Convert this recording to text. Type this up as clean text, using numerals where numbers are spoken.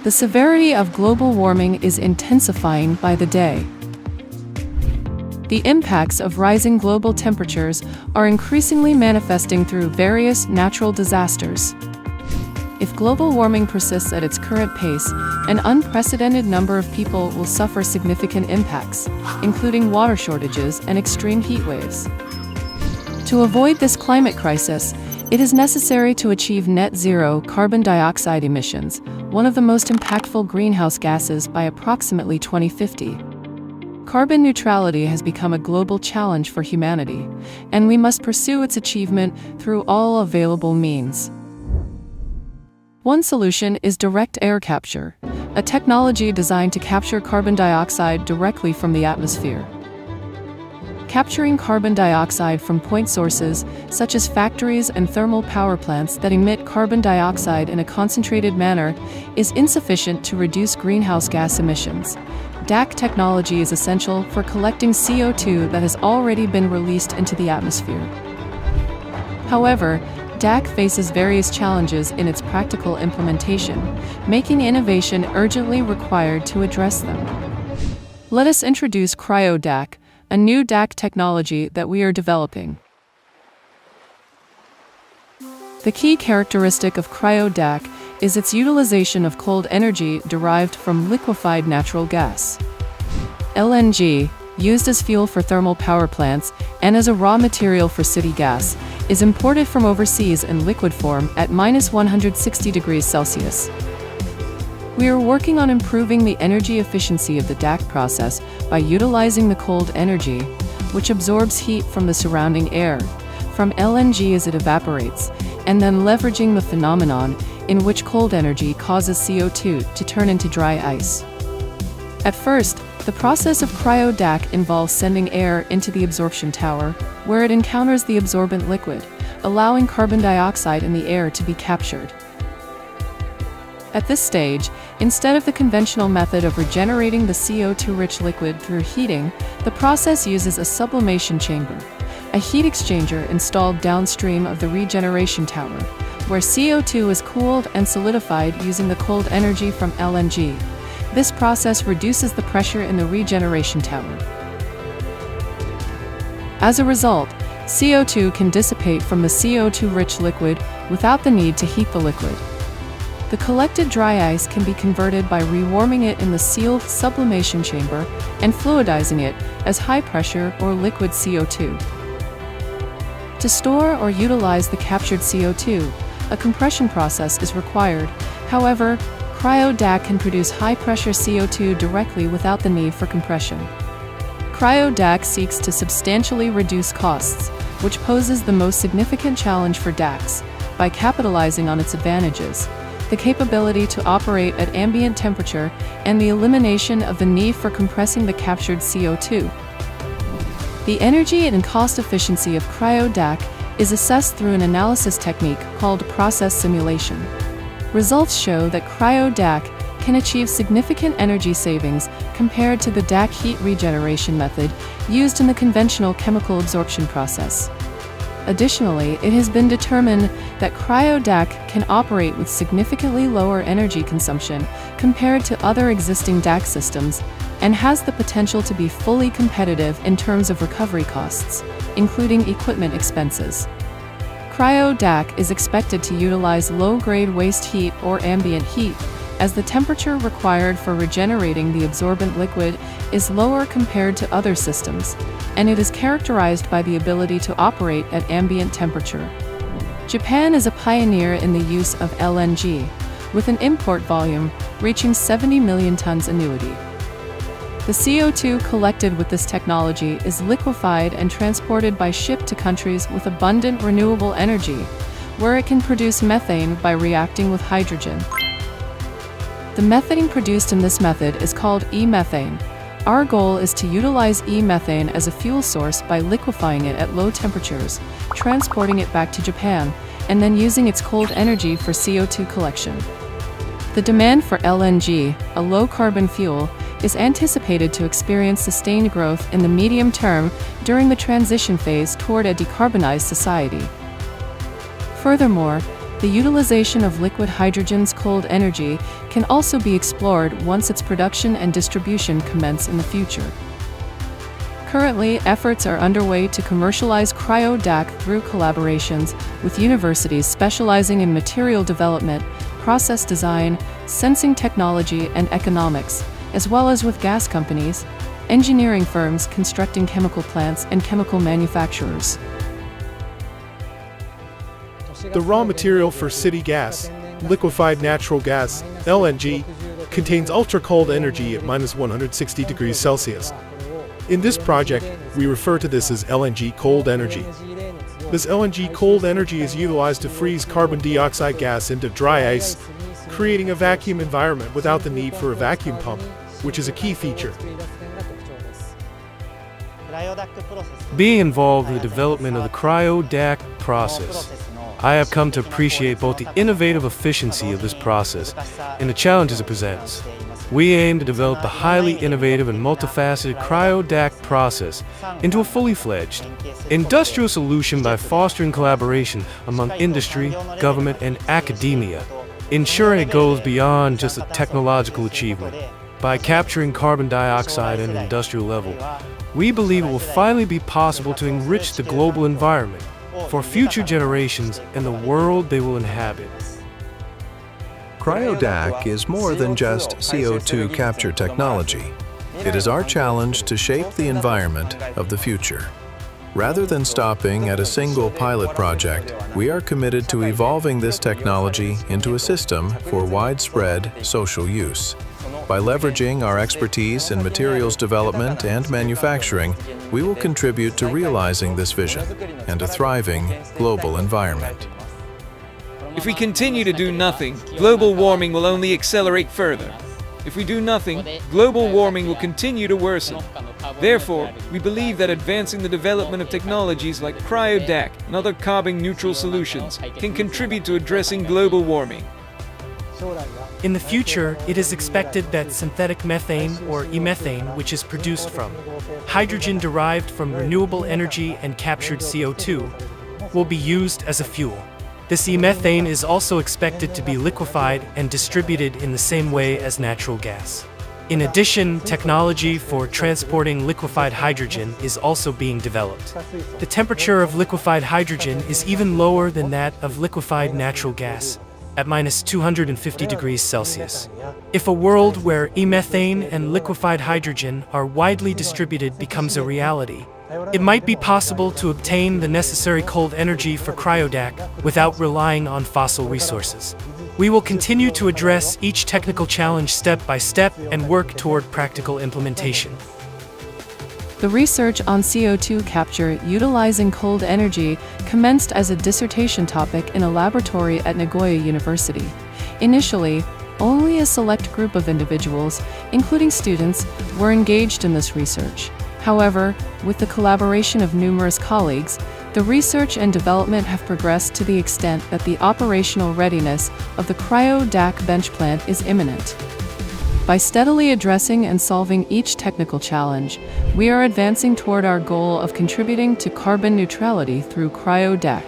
The severity of global warming is intensifying by the day. The impacts of rising global temperatures are increasingly manifesting through various natural disasters. If global warming persists at its current pace, an unprecedented number of people will suffer significant impacts, including water shortages and extreme heat waves. To avoid this climate crisis, it is necessary to achieve net zero carbon dioxide emissions, one of the most impactful greenhouse gases, by approximately 2050. Carbon neutrality has become a global challenge for humanity, and we must pursue its achievement through all available means. One solution is direct air capture, a technology designed to capture carbon dioxide directly from the atmosphere. Capturing carbon dioxide from point sources, such as factories and thermal power plants that emit carbon dioxide in a concentrated manner, is insufficient to reduce greenhouse gas emissions. DAC technology is essential for collecting CO2 that has already been released into the atmosphere. However, DAC faces various challenges in its practical implementation, making innovation urgently required to address them. Let us introduce Cryo DAC, a new DAC technology that we are developing. The key characteristic of Cryo DAC is its utilization of cold energy derived from liquefied natural gas. LNG, used as fuel for thermal power plants and as a raw material for city gas, is imported from overseas in liquid form at -160 degrees Celsius. We are working on improving the energy efficiency of the DAC process by utilizing the cold energy, which absorbs heat from the surrounding air, from LNG as it evaporates, and then leveraging the phenomenon in which cold energy causes CO2 to turn into dry ice. At first, the process of Cryo DAC involves sending air into the absorption tower, where it encounters the absorbent liquid, allowing carbon dioxide in the air to be captured. At this stage, instead of the conventional method of regenerating the CO2-rich liquid through heating, the process uses a sublimation chamber, a heat exchanger installed downstream of the regeneration tower, where CO2 is cooled and solidified using the cold energy from LNG. This process reduces the pressure in the regeneration tower. As a result, CO2 can dissipate from the CO2-rich liquid without the need to heat the liquid. The collected dry ice can be converted by rewarming it in the sealed sublimation chamber and fluidizing it as high-pressure or liquid CO2. To store or utilize the captured CO2, a compression process is required. However, Cryo DAC can produce high-pressure CO2 directly without the need for compression. Cryo DAC seeks to substantially reduce costs, which poses the most significant challenge for DACs, by capitalizing on its advantages, the capability to operate at ambient temperature, and the elimination of the need for compressing the captured CO2. The energy and cost efficiency of Cryo DAC is assessed through an analysis technique called process simulation. Results show that Cryo DAC can achieve significant energy savings compared to the DAC heat regeneration method used in the conventional chemical absorption process. Additionally, it has been determined that Cryo DAC can operate with significantly lower energy consumption compared to other existing DAC systems and has the potential to be fully competitive in terms of recovery costs, including equipment expenses. Cryo DAC is expected to utilize low-grade waste heat or ambient heat, as the temperature required for regenerating the absorbent liquid is lower compared to other systems, and it is characterized by the ability to operate at ambient temperature. Japan is a pioneer in the use of LNG, with an import volume reaching 70 million tons annually. The CO2 collected with this technology is liquefied and transported by ship to countries with abundant renewable energy, where it can produce methane by reacting with hydrogen. The methane produced in this method is called e-methane. Our goal is to utilize e-methane as a fuel source by liquefying it at low temperatures, transporting it back to Japan, and then using its cold energy for CO2 collection. The demand for LNG, a low-carbon fuel, is anticipated to experience sustained growth in the medium term during the transition phase toward a decarbonized society. Furthermore, The utilization of liquid hydrogen's cold energy can also be explored once its production and distribution commence in the future. Currently, efforts are underway to commercialize Cryo DAC through collaborations with universities specializing in material development, process design, sensing technology, and economics, as well as with gas companies, engineering firms constructing chemical plants, and chemical manufacturers. The raw material for city gas, liquefied natural gas, LNG, contains ultra-cold energy at -160 degrees Celsius. In this project, we refer to this as LNG cold energy. This LNG cold energy is utilized to freeze carbon dioxide gas into dry ice, creating a vacuum environment without the need for a vacuum pump, which is a key feature. Being involved in the development of the Cryo DAC process, I have come to appreciate both the innovative efficiency of this process and the challenges it presents. We aim to develop the highly innovative and multifaceted Cryo DAC process into a fully fledged industrial solution by fostering collaboration among industry, government, and academia, ensuring it goes beyond just a technological achievement. By capturing carbon dioxide at an industrial level, we believe it will finally be possible to enrich the global environment for future generations and the world they will inhabit. Cryo DAC is more than just CO2 capture technology. It is our challenge to shape the environment of the future. Rather than stopping at a single pilot project, we are committed to evolving this technology into a system for widespread social use. By leveraging our expertise in materials development and manufacturing, we will contribute to realizing this vision and a thriving global environment. If we continue to do nothing, global warming will only accelerate further. If we do nothing, global warming will continue to worsen. Therefore, we believe that advancing the development of technologies like Cryo DAC and other carbon-neutral solutions can contribute to addressing global warming. In the future, it is expected that synthetic methane, or e-methane, which is produced from hydrogen derived from renewable energy and captured CO2, will be used as a fuel. This e-methane is also expected to be liquefied and distributed in the same way as natural gas. In addition, technology for transporting liquefied hydrogen is also being developed. The temperature of liquefied hydrogen is even lower than that of liquefied natural gas, at -250 degrees Celsius. If a world where e-methane and liquefied hydrogen are widely distributed becomes a reality, it might be possible to obtain the necessary cold energy for Cryo DAC without relying on fossil resources. We will continue to address each technical challenge step by step and work toward practical implementation. The research on CO2 capture utilizing cold energy commenced as a dissertation topic in a laboratory at Nagoya University. Initially, only a select group of individuals, including students, were engaged in this research. However, with the collaboration of numerous colleagues, the research and development have progressed to the extent that the operational readiness of the Cryo DAC bench plant is imminent. By steadily addressing and solving each technical challenge, we are advancing toward our goal of contributing to carbon neutrality through Cryo DAC.